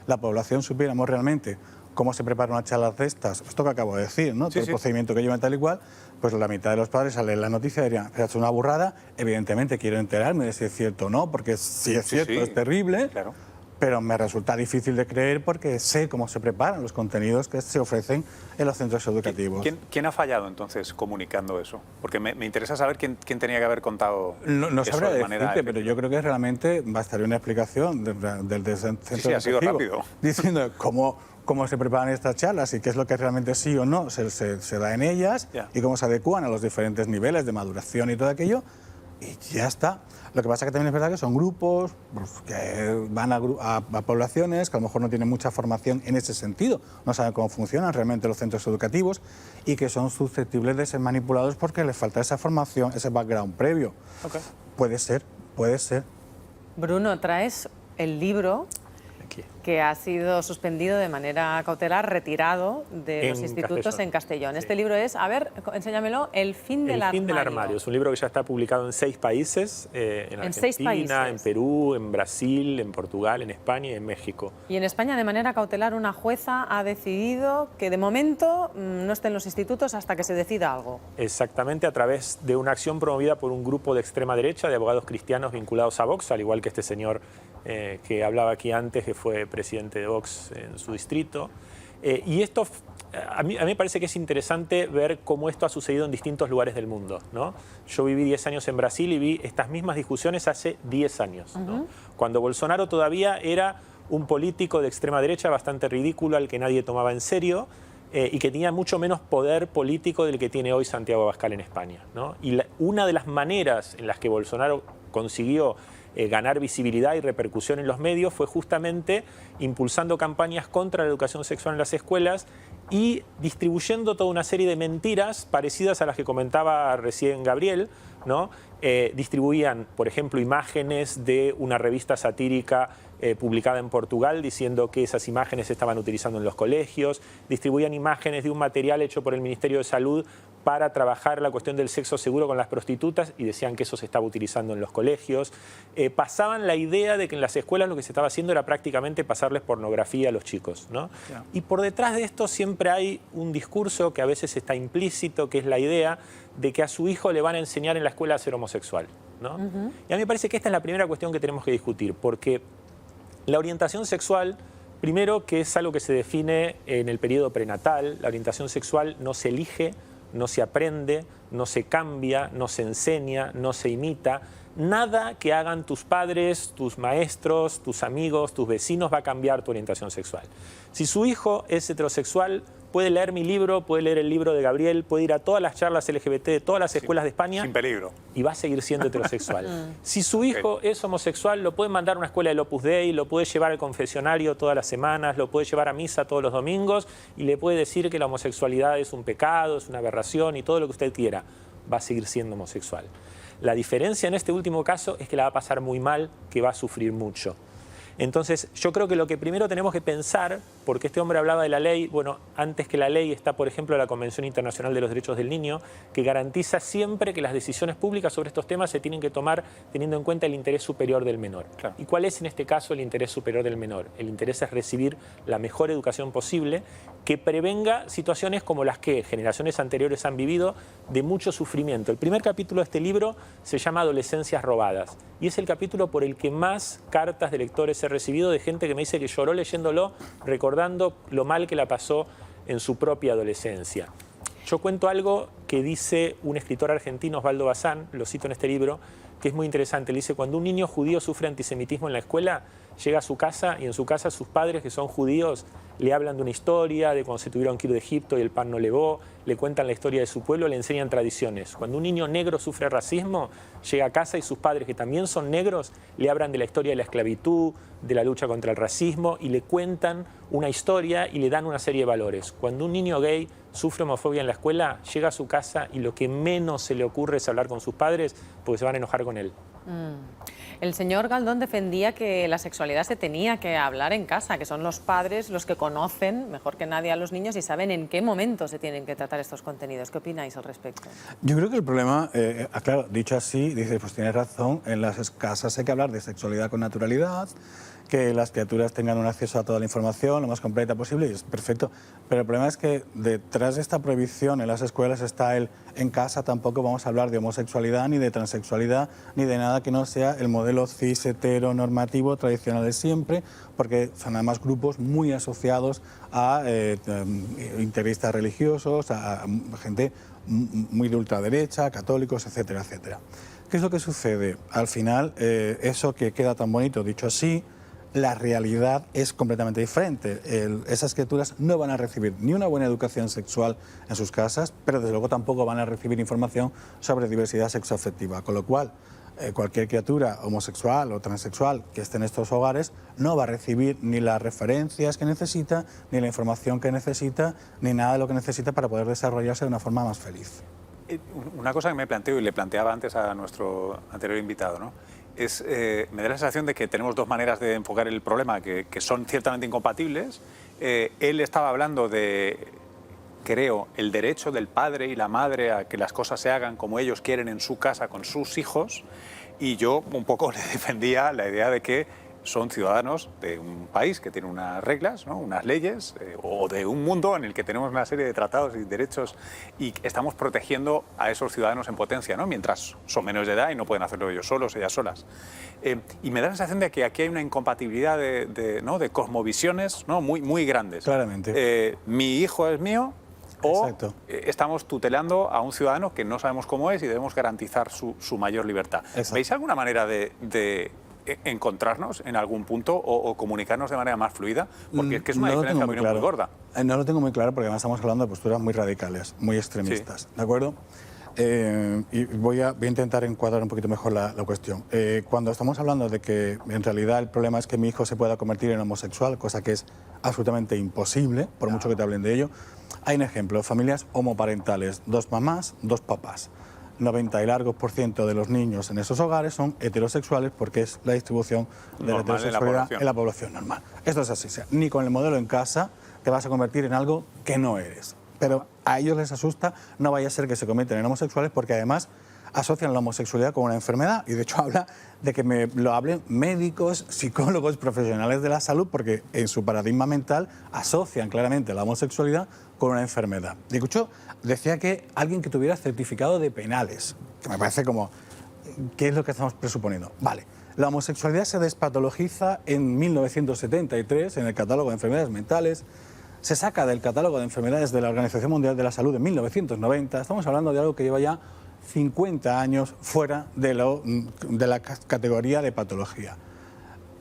la población supiéramos realmente cómo se prepara una charla de estas, esto que acabo de decir, ¿no? Todo el procedimiento que llevan tal y cual, pues la mitad de los padres al leer la noticia dirían, es una burrada, evidentemente quiero enterarme de si es cierto o no, porque si es cierto es terrible. Claro. Pero me resulta difícil de creer porque sé cómo se preparan los contenidos que se ofrecen en los centros educativos. ¿Quién ha fallado entonces comunicando eso? Porque me interesa saber quién tenía que haber contado no eso sabré de manera decirte, pero yo creo que realmente bastaría una explicación del centro sí, ha sido educativo rápido. diciendo cómo se preparan estas charlas y qué es lo que realmente sí o no se da en ellas y cómo se adecúan a los diferentes niveles de maduración y todo aquello. y ya está. Lo que pasa es que también es verdad que son grupos pues, que van a poblaciones que a lo mejor no tienen mucha formación en ese sentido, no saben cómo funcionan realmente los centros educativos y que son susceptibles de ser manipulados porque les falta esa formación, ese background previo. Okay. Puede ser, puede ser. Bruno, traes el libro que ha sido suspendido de manera cautelar, retirado de los institutos en Castellón. Sí. Este libro es, a ver, enséñamelo, El fin del armario. El fin del armario. Es un libro que ya está publicado en 6 países, en Argentina, en Perú, en Brasil, en Portugal, en España y en México. Y en España, de manera cautelar, una jueza ha decidido que de momento no esté en los institutos hasta que se decida algo. Exactamente, a través de una acción promovida por un grupo de extrema derecha de abogados cristianos vinculados a Vox, al igual que este señor que hablaba aquí antes, que fue presidente de Vox en su distrito. Y esto, a mí me parece que es interesante ver cómo esto ha sucedido en distintos lugares del mundo, ¿no? Yo viví 10 años en Brasil y vi estas mismas discusiones hace 10 años, ¿no? Cuando Bolsonaro todavía era un político de extrema derecha bastante ridículo al que nadie tomaba en serio y que tenía mucho menos poder político del que tiene hoy Santiago Abascal en España, ¿no? Y una de las maneras en las que Bolsonaro consiguió ganar visibilidad y repercusión en los medios fue justamente impulsando campañas contra la educación sexual en las escuelas y distribuyendo toda una serie de mentiras parecidas a las que comentaba recién Gabriel, ¿no? Distribuían, por ejemplo, imágenes de una revista satírica publicada en Portugal diciendo que esas imágenes se estaban utilizando en los colegios, distribuían imágenes de un material hecho por el Ministerio de Salud para trabajar la cuestión del sexo seguro con las prostitutas y decían que eso se estaba utilizando en los colegios. Pasaban la idea de que en las escuelas lo que se estaba haciendo era prácticamente pasarles pornografía a los chicos, ¿no? Yeah. Y por detrás de esto siempre hay un discurso que a veces está implícito, que es la idea de que a su hijo le van a enseñar en la escuela a ser homosexual, ¿no? Y a mí me parece que esta es la primera cuestión que tenemos que discutir, porque la orientación sexual, primero, que es algo que se define en el periodo prenatal, la orientación sexual no se elige, no se aprende, no se cambia, no se enseña, no se imita. Nada que hagan tus padres, tus maestros, tus amigos, tus vecinos va a cambiar tu orientación sexual. Si su hijo es heterosexual, puede leer mi libro, puede leer el libro de Gabriel, puede ir a todas las charlas LGBT de todas las escuelas de España. Sin peligro. Y va a seguir siendo heterosexual. Si su hijo es homosexual, lo puede mandar a una escuela del Opus Dei, lo puede llevar al confesionario todas las semanas, lo puede llevar a misa todos los domingos y le puede decir que la homosexualidad es un pecado, es una aberración y todo lo que usted quiera. Va a seguir siendo homosexual. La diferencia en este último caso es que la va a pasar muy mal, que va a sufrir mucho. Entonces, yo creo que lo que primero tenemos que pensar, porque este hombre hablaba de la ley, bueno, antes que la ley está, por ejemplo, la Convención Internacional de los Derechos del Niño, que garantiza siempre que las decisiones públicas sobre estos temas se tienen que tomar teniendo en cuenta el interés superior del menor. Claro. ¿Y cuál es en este caso el interés superior del menor? El interés es recibir la mejor educación posible que prevenga situaciones como las que generaciones anteriores han vivido de mucho sufrimiento. El primer capítulo de este libro se llama Adolescencias robadas y es el capítulo por el que más cartas de lectores he recibido de gente que me dice que lloró leyéndolo, recordando lo mal que la pasó en su propia adolescencia. Yo cuento algo que dice un escritor argentino, Osvaldo Bazán, lo cito en este libro, que es muy interesante. Le dice, cuando un niño judío sufre antisemitismo en la escuela, llega a su casa y en su casa sus padres, que son judíos, le hablan de una historia, de cuando se tuvieron que ir de Egipto y el pan no levó, le cuentan la historia de su pueblo, le enseñan tradiciones. Cuando un niño negro sufre racismo, llega a casa y sus padres, que también son negros, le hablan de la historia de la esclavitud, de la lucha contra el racismo y le cuentan una historia y le dan una serie de valores. Cuando un niño gay sufre homofobia en la escuela, llega a su casa y lo que menos se le ocurre es hablar con sus padres porque se van a enojar con él. El señor Galdón defendía que la sexualidad se tenía que hablar en casa, que son los padres los que conocen mejor que nadie a los niños y saben en qué momento se tienen que tratar estos contenidos. ¿Qué opináis al respecto? Yo creo que el problema, claro, dicho así, dice, pues tienes razón, en las casas hay que hablar de sexualidad con naturalidad, que las criaturas tengan un acceso a toda la información lo más completa posible y es perfecto. Pero el problema es que detrás de esta prohibición en las escuelas está el en casa tampoco vamos a hablar de homosexualidad, ni de transexualidad, ni de nada que no sea el modelo cis heteronormativo tradicional de siempre, porque son además grupos muy asociados a integristas religiosos, a gente muy de ultraderecha, católicos, etcétera, etcétera. ¿Qué es lo que sucede? Al final, eso que queda tan bonito dicho así, la realidad es completamente diferente. Esas criaturas no van a recibir ni una buena educación sexual en sus casas, pero desde luego tampoco van a recibir información sobre diversidad sexoafectiva, con lo cual cualquier criatura homosexual o transexual que esté en estos hogares no va a recibir ni las referencias que necesita, ni la información que necesita, ni nada de lo que necesita para poder desarrollarse de una forma más feliz. Una cosa que me planteo y le planteaba antes a nuestro anterior invitado, ¿no? Me da la sensación de que tenemos dos maneras de enfocar el problema que son ciertamente incompatibles. Él estaba hablando de, creo, el derecho del padre y la madre a que las cosas se hagan como ellos quieren en su casa con sus hijos, y yo un poco le defendía la idea de que son ciudadanos de un país que tiene unas reglas, ¿no? Unas leyes, o de un mundo en el que tenemos una serie de tratados y derechos y estamos protegiendo a esos ciudadanos en potencia, ¿no? Mientras son menores de edad y no pueden hacerlo ellos solos, ellas solas. Y me da la sensación de que aquí hay una incompatibilidad ¿no? de cosmovisiones, ¿no? muy grandes. Claramente. Mi hijo es mío, o Exacto. estamos tutelando a un ciudadano que no sabemos cómo es y debemos garantizar su mayor libertad. Exacto. ¿Veis alguna manera de encontrarnos en algún punto o comunicarnos de manera más fluida? Porque es que es una diferencia de opinión muy gorda. No lo tengo muy claro porque además estamos hablando de posturas muy radicales, muy extremistas, Sí. ¿de acuerdo? Y voy a intentar encuadrar un poquito mejor la cuestión. Cuando estamos hablando de que en realidad el problema es que mi hijo se pueda convertir en homosexual, cosa que es absolutamente imposible, por mucho que te hablen de ello, hay un ejemplo, familias homoparentales, 2 mamás, 2 papás. 90 y largos % de los niños en esos hogares son heterosexuales porque es la distribución de la heterosexualidad en la población normal. Esto es así, o sea, ni con el modelo en casa te vas a convertir en algo que no eres. Pero a ellos les asusta, no vaya a ser que se conviertan en homosexuales porque además asocian la homosexualidad con una enfermedad y de hecho habla de que me lo hablen médicos, psicólogos, profesionales de la salud porque en su paradigma mental asocian claramente la homosexualidad con una enfermedad. De hecho, decía que alguien que tuviera certificado de penales, que me parece como, ¿qué es lo que estamos presuponiendo? Vale, la homosexualidad se despatologiza en 1973 en el catálogo de enfermedades mentales, se saca del catálogo de enfermedades de la Organización Mundial de la Salud en 1990, estamos hablando de algo que lleva ya 50 años fuera de la categoría de patología.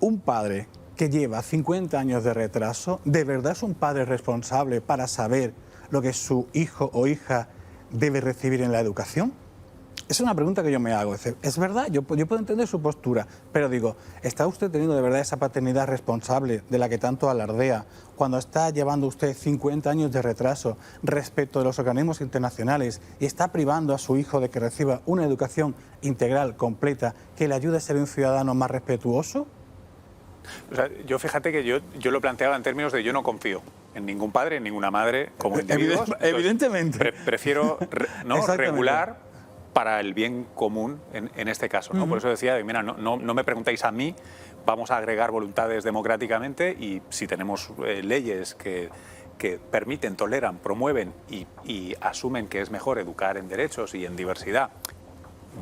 Un padre que lleva 50 años de retraso, ¿de verdad es un padre responsable para saber lo que su hijo o hija debe recibir en la educación? Es una pregunta que yo me hago. Es verdad, yo puedo entender su postura, pero digo, ¿está usted teniendo de verdad esa paternidad responsable de la que tanto alardea cuando está llevando usted 50 años de retraso respecto de los organismos internacionales y está privando a su hijo de que reciba una educación integral, completa, que le ayude a ser un ciudadano más respetuoso? O sea, yo fíjate que yo lo planteaba en términos de yo no confío en ningún padre, en ninguna madre como individuos. Evidentemente. Prefiero regular para el bien común en este caso, ¿no? Por eso decía, mira, no me preguntáis a mí, vamos a agregar voluntades democráticamente y si tenemos leyes que permiten, toleran, promueven y asumen que es mejor educar en derechos y en diversidad,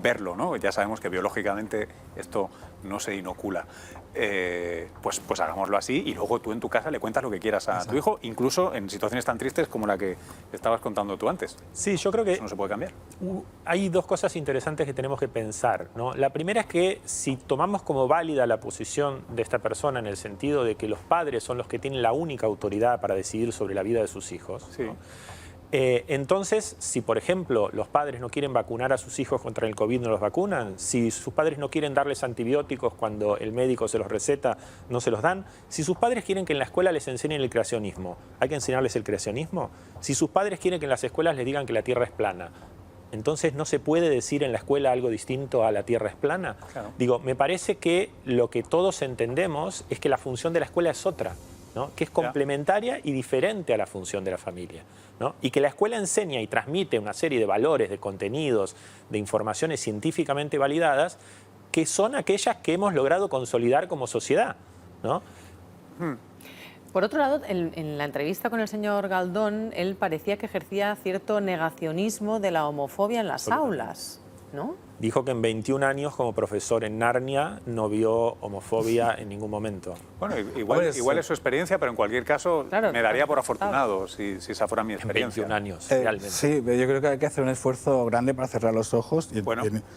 verlo, ¿no? Ya sabemos que biológicamente esto no se inocula. Pues hagámoslo así y luego tú en tu casa le cuentas lo que quieras a tu hijo, incluso en situaciones tan tristes como la que estabas contando tú antes. Sí, yo creo que eso no se puede cambiar. Hay dos cosas interesantes que tenemos que pensar, ¿no? La primera es que si tomamos como válida la posición de esta persona en el sentido de que los padres son los que tienen la única autoridad para decidir sobre la vida de sus hijos, sí, ¿no? Entonces, si por ejemplo los padres no quieren vacunar a sus hijos contra el COVID, no los vacunan. Si sus padres no quieren darles antibióticos cuando el médico se los receta, no se los dan. Si sus padres quieren que en la escuela les enseñen el creacionismo, ¿hay que enseñarles el creacionismo? Si sus padres quieren que en las escuelas les digan que la Tierra es plana, entonces no se puede decir en la escuela algo distinto a la Tierra es plana. Claro. Digo, me parece que lo que todos entendemos es que la función de la escuela es otra, ¿no? Que es complementaria y diferente a la función de la familia, ¿no? Y que la escuela enseña y transmite una serie de valores, de contenidos, de informaciones científicamente validadas que son aquellas que hemos logrado consolidar como sociedad, ¿no? Por otro lado, en la entrevista con el señor Galdón, él parecía que ejercía cierto negacionismo de la homofobia en las aulas, ¿no? dijo que en 21 años como profesor en Narnia no vio homofobia en ningún momento. Bueno, igual es su experiencia, pero en cualquier caso Claro, me daría por afortunado si esa fuera mi En experiencia. 21 años, realmente. Sí, yo creo que hay que hacer un esfuerzo grande para cerrar los ojos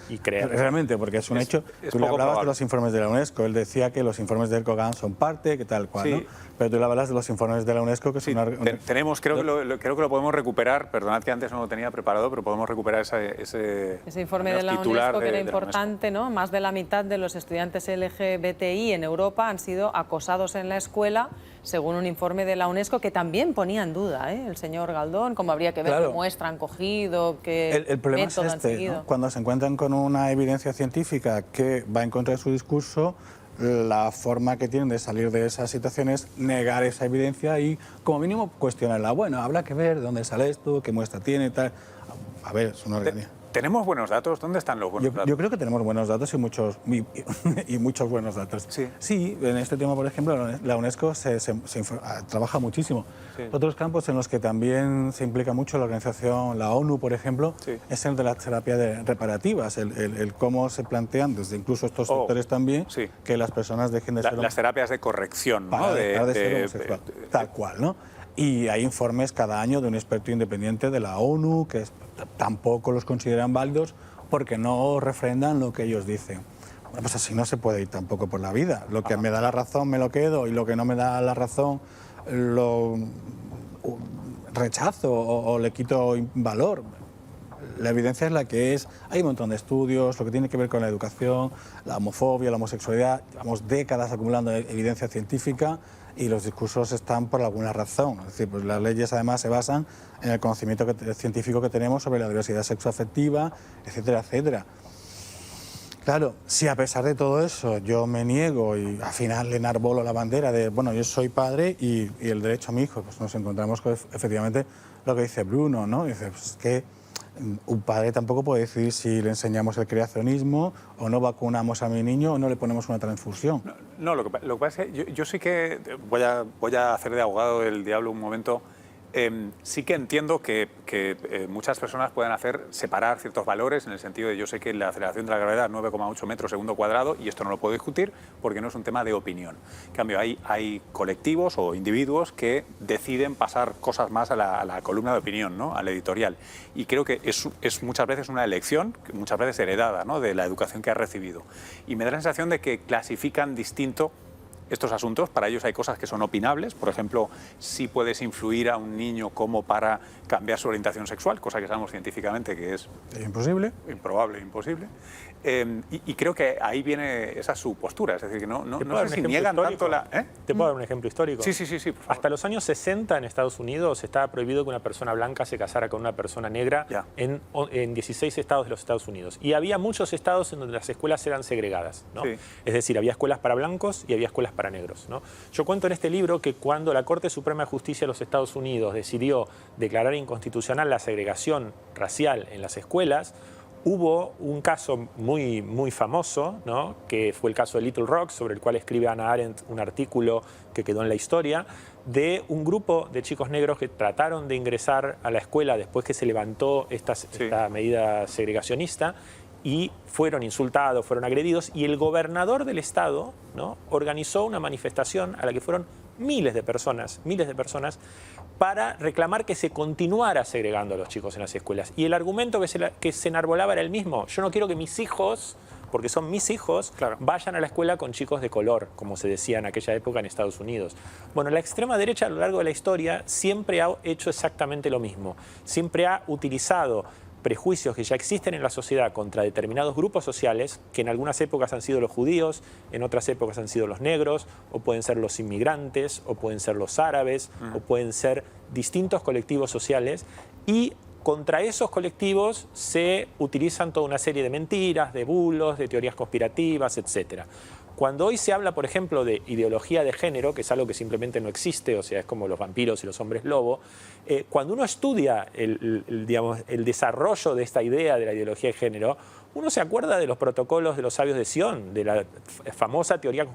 Y creer. realmente, porque es un hecho. es Tú le poco hablabas de probable. los informes de la UNESCO, él decía que los informes del COGAN son parte, que tal cual, Sí. ¿no? Pero tú le hablas de los informes de la UNESCO, que Sí, son una... tenemos, creo que lo podemos recuperar, perdonad que antes no lo tenía preparado, pero podemos recuperar ese informe de la titular UNESCO que era de la UNESCO. importante, ¿no? Más de la mitad de los estudiantes LGBTI en Europa han sido acosados en la escuela, según un informe de la UNESCO que también ponía en duda, el señor Galdón, cómo habría que ver Claro. qué muestra han cogido, qué El problema es método han este, seguido. ¿no? Cuando se encuentran con una evidencia científica que va en contra de su discurso, la forma que tienen de salir de esa situación es negar esa evidencia y, como mínimo, cuestionarla. Bueno, habrá que ver dónde sale esto, qué muestra tiene y tal. A ver, es una organización. ¿Tenemos buenos datos? ¿Dónde están los buenos datos? Yo creo que tenemos buenos datos y muchos buenos datos. Sí. En este tema, por ejemplo, la UNESCO trabaja muchísimo. Sí. Otros campos en los que también se implica mucho la organización, la ONU, por ejemplo, Sí. es el de las terapias reparativas, el cómo se plantean, desde incluso estos Oh, sectores también, sí. que las personas dejen de ser Las terapias de corrección, ¿no? para dejar de ser homosexual. Tal cual, ¿no? Y hay informes cada año de un experto independiente de la ONU que tampoco los consideran válidos porque no refrendan lo que ellos dicen. Bueno, pues así no se puede ir tampoco por la vida. Lo que me da la razón me lo quedo y lo que no me da la razón lo rechazo o le quito valor. La evidencia es la que es. Hay un montón de estudios, lo que tiene que ver con la educación, la homofobia, la homosexualidad. Llevamos décadas acumulando evidencia científica y los discursos están por alguna razón. Es decir, pues las leyes además se basan en el conocimiento científico que tenemos sobre la diversidad sexoafectiva, etcétera, etcétera. Claro, si a pesar de todo eso yo me niego y al final le enarbolo la bandera de, bueno, yo soy padre y el derecho a mi hijo, pues nos encontramos con efectivamente lo que dice Bruno, ¿no? Dice, pues es que un padre tampoco puede decidir si le enseñamos el creacionismo o no vacunamos a mi niño o no le ponemos una transfusión. No, lo que pasa es que yo sí que voy a hacer de abogado del diablo un momento. Sí que entiendo que muchas personas puedan separar ciertos valores en el sentido de yo sé que la aceleración de la gravedad es 9,8 metros segundo cuadrado y esto no lo puedo discutir porque no es un tema de opinión. En cambio, hay colectivos o individuos que deciden pasar cosas más a la columna de opinión, ¿no? Al editorial. Y creo que es muchas veces una elección, muchas veces heredada, ¿no? De la educación que ha recibido. Y me da la sensación de que clasifican distinto estos asuntos. Para ellos hay cosas que son opinables, por ejemplo, si puedes influir a un niño como para cambiar su orientación sexual, cosa que sabemos científicamente que es ¿Imposible? improbable, imposible. Y creo que ahí viene esa su postura, es decir, que no sé si niegan tanto la... ¿Te puedo dar un ejemplo histórico? Sí, por favor. Hasta los años 60 en Estados Unidos estaba prohibido que una persona blanca se casara con una persona negra Ya. en 16 estados de los Estados Unidos. Y había muchos estados en donde las escuelas eran segregadas, ¿no? Sí. Es decir, había escuelas para blancos y había escuelas para negros, ¿no? Yo cuento en este libro que cuando la Corte Suprema de Justicia de los Estados Unidos decidió declarar inconstitucional la segregación racial en las escuelas, hubo un caso muy, muy famoso, ¿no? Que fue el caso de Little Rock, sobre el cual escribe Hannah Arendt un artículo que quedó en la historia, de un grupo de chicos negros que trataron de ingresar a la escuela después que se levantó esta medida segregacionista y fueron insultados, fueron agredidos, y el gobernador del estado, ¿no? Organizó una manifestación a la que fueron miles de personas, para reclamar que se continuara segregando a los chicos en las escuelas. Y el argumento que se enarbolaba era el mismo. Yo no quiero que mis hijos, porque son mis hijos, claro, vayan a la escuela con chicos de color, como se decía en aquella época en Estados Unidos. Bueno, la extrema derecha a lo largo de la historia siempre ha hecho exactamente lo mismo. Siempre ha utilizado prejuicios que ya existen en la sociedad contra determinados grupos sociales, que en algunas épocas han sido los judíos, en otras épocas han sido los negros, o pueden ser los inmigrantes, o pueden ser los árabes, o pueden ser distintos colectivos sociales, y contra esos colectivos se utilizan toda una serie de mentiras, de bulos, de teorías conspirativas, etc. Cuando hoy se habla, por ejemplo, de ideología de género, que es algo que simplemente no existe, o sea, es como los vampiros y los hombres lobo, cuando uno estudia el desarrollo de esta idea de la ideología de género, uno se acuerda de los protocolos de los sabios de Sion, de la famosa teoría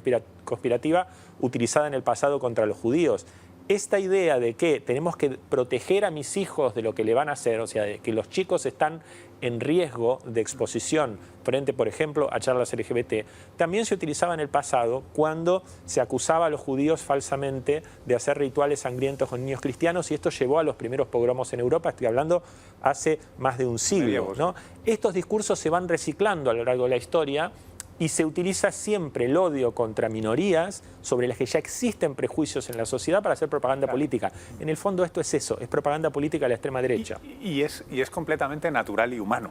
conspirativa utilizada en el pasado contra los judíos. esta idea de que tenemos que proteger a mis hijos de lo que le van a hacer, o sea, de que los chicos están en riesgo de exposición frente, por ejemplo, a charlas LGBT, también se utilizaba en el pasado cuando se acusaba a los judíos falsamente de hacer rituales sangrientos con niños cristianos, y esto llevó a los primeros pogromos en Europa, estoy hablando hace más de un siglo, ¿no? Estos discursos se van reciclando a lo largo de la historia y se utiliza siempre el odio contra minorías sobre las que ya existen prejuicios en la sociedad para hacer propaganda política. En el fondo esto es eso, es propaganda política de la extrema derecha. Y es completamente natural y humano.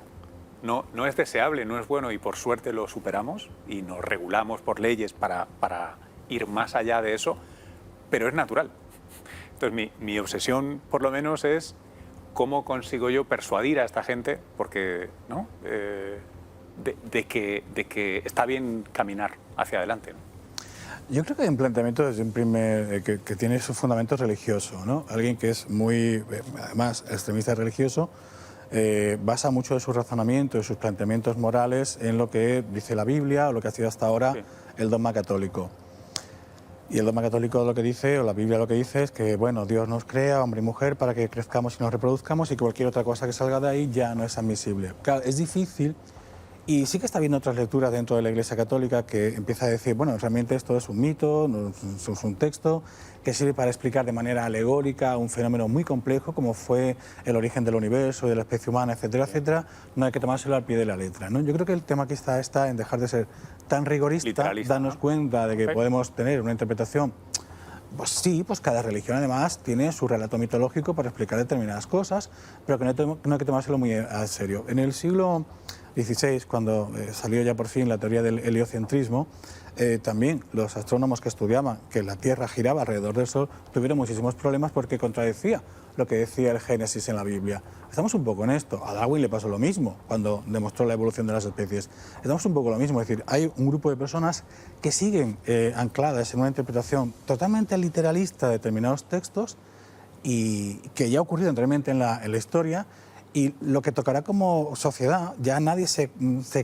No es deseable, no es bueno, y por suerte lo superamos y nos regulamos por leyes para ir más allá de eso, pero es natural. Entonces mi obsesión, por lo menos, es cómo consigo yo persuadir a esta gente, porque ¿no? De que está bien caminar hacia adelante, ¿no? Yo creo que hay un planteamiento desde un que tiene su fundamento religioso, ¿no? Alguien que es muy, además, extremista religioso, basa mucho de su razonamiento, de sus planteamientos morales en lo que dice la Biblia o lo que ha sido hasta ahora el dogma católico. Y el dogma católico lo que dice, o la Biblia lo que dice, es que, bueno, Dios nos crea, hombre y mujer, para que crezcamos y nos reproduzcamos, y que cualquier otra cosa que salga de ahí ya no es admisible. Claro, es difícil. Y sí que está habiendo otras lecturas dentro de la Iglesia Católica que empieza a decir, bueno, realmente esto es un mito, no, es un texto que sirve para explicar de manera alegórica un fenómeno muy complejo como fue el origen del universo, de la especie humana, etcétera, etcétera. No hay que tomárselo al pie de la letra, ¿no? Yo creo que el tema aquí está en dejar de ser tan rigorista, darnos cuenta de que podemos tener una interpretación. Pues sí, pues cada religión además tiene su relato mitológico para explicar determinadas cosas, pero que no hay que tomárselo muy a serio. En el siglo XVI, cuando salió ya por fin la teoría del heliocentrismo, también los astrónomos que estudiaban que la Tierra giraba alrededor del Sol tuvieron muchísimos problemas porque contradecía lo que decía el Génesis en la Biblia. Estamos un poco en esto. A Darwin le pasó lo mismo cuando demostró la evolución de las especies. Estamos un poco lo mismo, es decir, hay un grupo de personas que siguen ancladas en una interpretación totalmente literalista de determinados textos y que ya ha ocurrido anteriormente en la historia. Y lo que tocará como sociedad, ya nadie se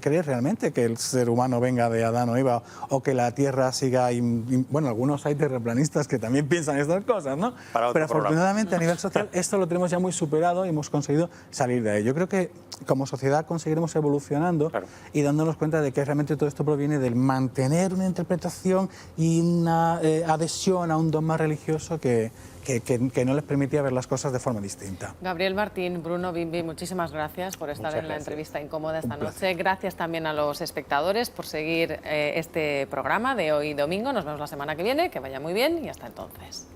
cree realmente que el ser humano venga de Adán o Eva o que la Tierra siga... Bueno, algunos hay terraplanistas que también piensan estas cosas, ¿no? Pero afortunadamente a nivel social esto lo tenemos ya muy superado y hemos conseguido salir de ahí. Yo creo que como sociedad conseguiremos evolucionando y dándonos cuenta de que realmente todo esto proviene del mantener una interpretación y una adhesión a un dogma religioso que no les permitía ver las cosas de forma distinta. Gabriel Martín, Bruno Bimbi, muchísimas gracias por estar en la entrevista incómoda esta noche. Gracias también a los espectadores por seguir este programa de hoy domingo. Nos vemos la semana que viene, que vaya muy bien y hasta entonces.